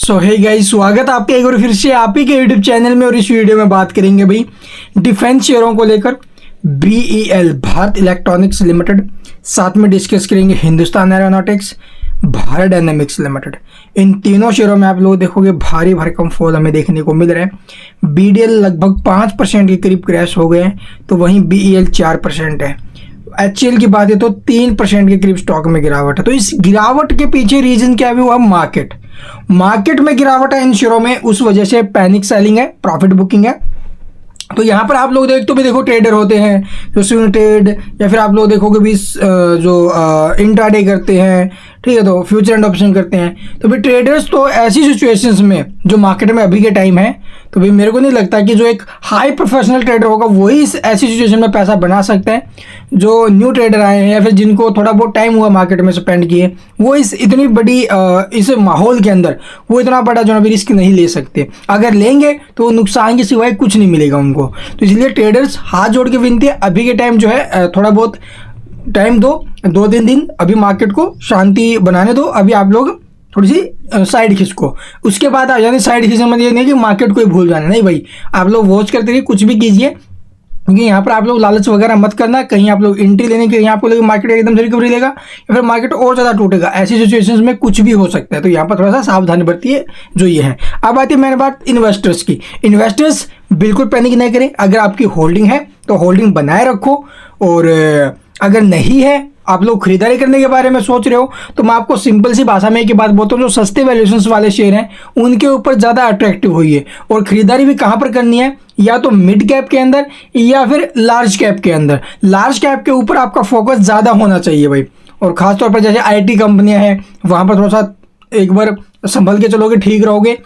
सो hey guys, स्वागत है आपके एक बार फिर से आप ही के यूट्यूब चैनल में। और इस वीडियो में बात करेंगे भाई डिफेंस शेयरों को लेकर। BEL भारत इलेक्ट्रॉनिक्स लिमिटेड, साथ में डिस्कस करेंगे Hindustan aeronautics, Bharat dynamics limited. इन तीनों शेयरों में आप लोग देखोगे भारी भरकम फॉल हमें देखने को मिल रहा है। BDL लगभग 5% के करीब क्रैश हो गए हैं, तो वहीं BEL 4% है। HCL की बात है तो 3% के करीब स्टॉक में गिरावट है। तो इस गिरावट के पीछे रीजन क्या है? वो मार्केट में गिरावट है इन शेयरों में, उस वजह से पैनिक सेलिंग है, प्रॉफिट बुकिंग है। तो यहाँ पर आप लोग देखो ट्रेडर होते हैं जो स्विंग ट्रेड, या फिर आप लोग देखोगे भी जो इंट्राडे करते हैं, ठीक है, तो फ्यूचर एंड ऑप्शन करते हैं। तो भाई ट्रेडर्स तो ऐसी सिचुएशंस में जो मार्केट में अभी के टाइम है, तो भाई मेरे को नहीं लगता कि जो एक हाई प्रोफेशनल ट्रेडर होगा वही ऐसी सिचुएशन में पैसा बना सकता है। जो न्यू ट्रेडर आए हैं या फिर जिनको थोड़ा बहुत टाइम हुआ मार्केट में स्पेंड किए, वो इस इतनी बड़ी इस माहौल के अंदर वो इतना बड़ा जो अभी रिस्क नहीं ले सकते। अगर लेंगे तो नुकसान के सिवाय कुछ नहीं मिलेगा उनको। तो इसलिए ट्रेडर्स हाथ जोड़ के विनती है, अभी के टाइम जो है थोड़ा बहुत टाइम दो, 2-3 दिन अभी मार्केट को शांति बनाने दो। अभी आप लोग थोड़ी सी साइड खिसको, उसके बाद आ जाने। साइड खिसने मतलब ये नहीं कि मार्केट को ही भूल जाना, नहीं भाई, आप लोग वॉच करते रहिए, कुछ भी कीजिए, क्योंकि यहाँ पर आप लोग लालच वगैरह मत करना। कहीं आप लोग एंट्री लेने के यहाँ पर लगे मार्केट एकदम से रिकवरी लेगा या फिर मार्केट और ज़्यादा टूटेगा, ऐसी सिचुएशंस में कुछ भी हो सकता है। तो यहाँ पर थोड़ा सा सावधानी बरतिए जो ये है। अब आती है मेरी बात इन्वेस्टर्स की। इन्वेस्टर्स बिल्कुल पैनिक नहीं करें। अगर आपकी होल्डिंग है तो होल्डिंग बनाए रखो, और अगर नहीं है, आप लोग खरीदारी करने के बारे में सोच रहे हो, तो मैं आपको सिंपल सी भाषा में एक ही बात बोलता हूँ, जो सस्ते वैल्यूएशंस वाले शेयर हैं उनके ऊपर ज़्यादा अट्रैक्टिव होइए। और खरीदारी भी कहाँ पर करनी है? या तो मिड कैप के अंदर या फिर लार्ज कैप के अंदर। लार्ज कैप के ऊपर आपका फोकस ज़्यादा होना चाहिए भाई। और ख़ासतौर पर जैसे IT कंपनियाँ हैं, वहाँ पर थोड़ा सा एक बार संभल के चलोगे, ठीक रहोगे।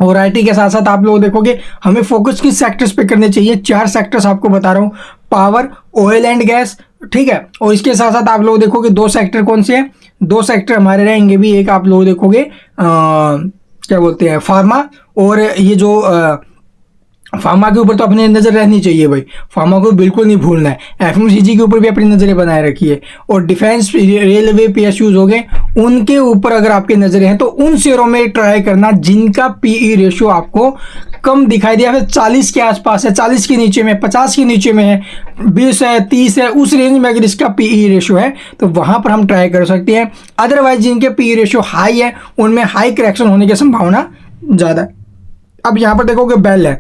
और IT के साथ साथ आप लोग देखोगे हमें फोकस किस सेक्टर्स पे करने चाहिए। 4 सेक्टर्स आपको बता रहा हूँ, पावर, ऑयल एंड गैस, ठीक है। और इसके साथ साथ आप लोग देखोगे 2 सेक्टर कौन से हैं? 2 सेक्टर हमारे रहेंगे भी। एक आप लोग देखोगे क्या बोलते हैं, फार्मा। और ये जो फार्मा के ऊपर तो अपनी नज़र रहनी चाहिए भाई, फार्मा को बिल्कुल नहीं भूलना है। FMCG के ऊपर भी अपनी नज़रें बनाए रखिए। और डिफेंस, रेलवे, PSUs हो गए, उनके ऊपर अगर आपकी नज़रें हैं तो उन शेयरों में ट्राई करना जिनका PE रेशियो आपको कम दिखाई दिया, फिर 40 के आसपास है, 40 के नीचे में, 50 के नीचे में है, 20 है, 30 है, उस रेंज में अगर इसका PE रेशियो है तो वहाँ पर हम ट्राई कर सकते हैं। अदरवाइज जिनके PE रेशियो हाई है उनमें हाई करेक्शन होने की संभावना ज़्यादा है। अब यहाँ पर देखोगे बेल है,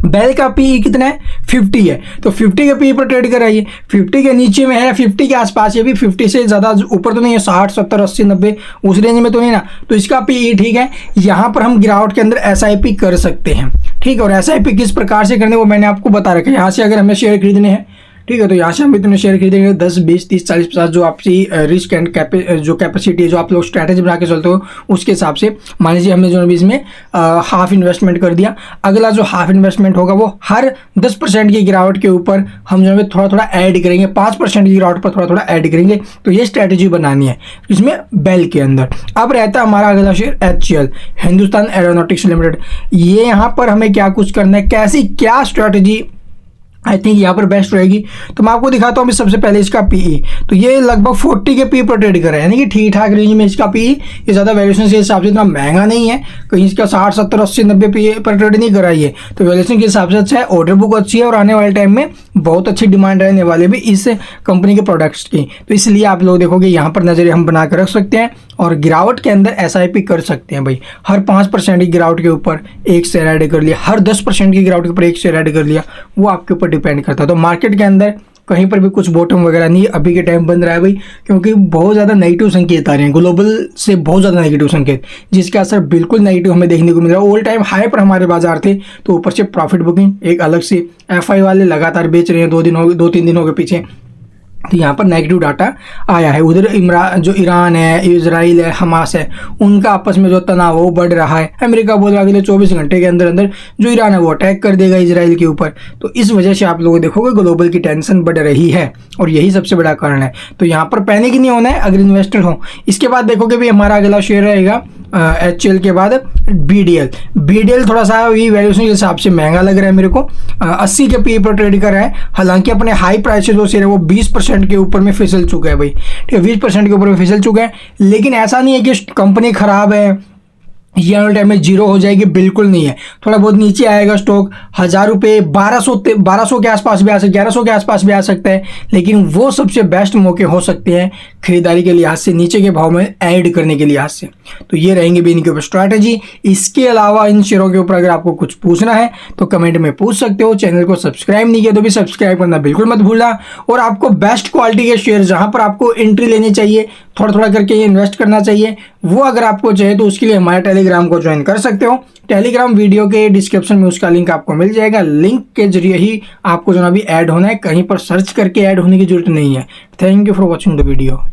बेल का PE कितना है? 50 है। तो 50 के PE पर ट्रेड कराइए। 50 के नीचे में है, 50 के आसपास, ये भी 50 से ज़्यादा ऊपर तो नहीं है, 60, 70, 80, 90 उस रेंज में तो नहीं ना, तो इसका PE ठीक है। यहाँ पर हम गिरावट के अंदर SIP कर सकते हैं, ठीक है। और SIP किस प्रकार से करने वो मैंने आपको बता रखा है। यहाँ से अगर हमें शेयर खरीदने हैं, ठीक है, तो यहाँ से हम इतने शेयर खरीदेंगे 10, 20, 30, 40, 50, जो आपकी रिस्क एंड जो कैपेसिटी है, जो आप लोग स्ट्रैटेजी बना के चलते हो उसके हिसाब से। मान लीजिए हमने जो अभी इसमें हाफ इन्वेस्टमेंट कर दिया, अगला जो हाफ इन्वेस्टमेंट होगा वो हर 10% की गिरावट के ऊपर हम जो है थोड़ा थोड़ा ऐड करेंगे, 5% की गिरावट पर थोड़ा थोड़ा ऐड करेंगे। तो ये स्ट्रैटेजी बनानी है इसमें बेल के अंदर। अब रहता है हमारा अगला share HCL, Hindustan aeronautics limited. ये यहाँ पर हमें क्या कुछ करना है, कैसी क्या स्ट्रैटेजी आई थिंक यहाँ पर बेस्ट रहेगी, तो मैं आपको दिखाता हूँ। सबसे पहले इसका PE, तो ये लगभग 40 के PE पर ट्रेड कर रहा है, यानी कि ठीक ठाक रेंज में इसका PE। ये ज़्यादा वैल्यूएशन के हिसाब से इतना महंगा नहीं है, कहीं इसका 60, 70, 80, 90 PE पर ट्रेड नहीं कर रही है। तो वैल्यूएशन के हिसाब से अच्छा है, ऑर्डर बुक अच्छी है, और आने वाले टाइम में बहुत अच्छी डिमांड रहने वाली भी इस कंपनी के प्रोडक्ट्स की। तो इसलिए आप लोग देखोगे यहाँ पर नज़रें हम बना कर रख सकते हैं। और गिरावट के अंदर SIP कर सकते हैं भाई। हर 5% की गिरावट के ऊपर एक शेयर ऐड कर लिया, हर 10% की गिरावट के ऊपर एक शेयर ऐड कर लिया, वो आपके ऊपर डिपेंड करता है। तो मार्केट के अंदर कहीं पर भी कुछ बॉटम वगैरह नहीं अभी के टाइम बन रहा है भाई, क्योंकि बहुत ज़्यादा नेगेटिव संकेत आ रहे हैं ग्लोबल से, बहुत ज़्यादा नेगेटिव संकेत, जिसका असर बिल्कुल नेगेटिव हमें देखने को मिल रहा है। ऑल टाइम हाई पर हमारे बाजार थे, तो ऊपर से प्रॉफिट बुकिंग एक अलग से, FI वाले लगातार बेच रहे हैं, 2-3 दिन हो गए पीछे। तो यहाँ पर नेगेटिव डाटा आया है। उधर जो ईरान है, इजराइल है, हमास है, उनका आपस में जो तनाव वो बढ़ रहा है। अमेरिका बोल रहा है अगले 24 घंटे के अंदर अंदर जो ईरान है वो अटैक कर देगा इजराइल के ऊपर। तो इस वजह से आप लोग देखोगे ग्लोबल की टेंशन बढ़ रही है, और यही सबसे बड़ा कारण है। तो यहाँ पर पैनिक नहीं होना है अगर इन्वेस्टर हो। इसके बाद देखोगे भी हमारा अगला शेयर रहेगा HCL के बाद BDL थोड़ा सा भी वैल्यूएशन के हिसाब से महंगा लग रहा है मेरे को। 80 के PE पर ट्रेड कर रहा है, हालांकि अपने हाई प्राइसेस जो शेयर है वो 20% के ऊपर में फिसल चुका है भाई, ठीक है, 20% के ऊपर में फिसल चुका है। लेकिन ऐसा नहीं है कि कंपनी खराब है ये आने टाइम में जीरो हो जाएगी, बिल्कुल नहीं है। थोड़ा बहुत नीचे आएगा स्टॉक, 1000 रुपये 1200 के आसपास भी आ सकता है, 1100 के आसपास भी आ सकता है, लेकिन वो सबसे बेस्ट मौके हो सकते हैं खरीदारी के लिहाज से, नीचे के भाव में ऐड करने के लिहाज से। तो ये रहेंगे भी इनके ऊपर स्ट्रैटेजी। इसके अलावा इन शेयरों के ऊपर अगर आपको कुछ पूछना है तो कमेंट में पूछ सकते हो। चैनल को सब्सक्राइब नहीं किया तो भी सब्सक्राइब करना बिल्कुल मत भूलना। और आपको बेस्ट क्वालिटी के शेयर जहां पर आपको एंट्री लेनी चाहिए, थोड़ा थोड़ा करके ये इन्वेस्ट करना चाहिए, वो अगर आपको चाहिए तो उसके लिए हमारे टेलीग्राम को ज्वाइन कर सकते हो। टेलीग्राम वीडियो के डिस्क्रिप्शन में उसका लिंक आपको मिल जाएगा। लिंक के जरिए ही आपको जो ना भी ऐड होना है, कहीं पर सर्च करके ऐड होने की जरूरत नहीं है। Thank you for watching the video.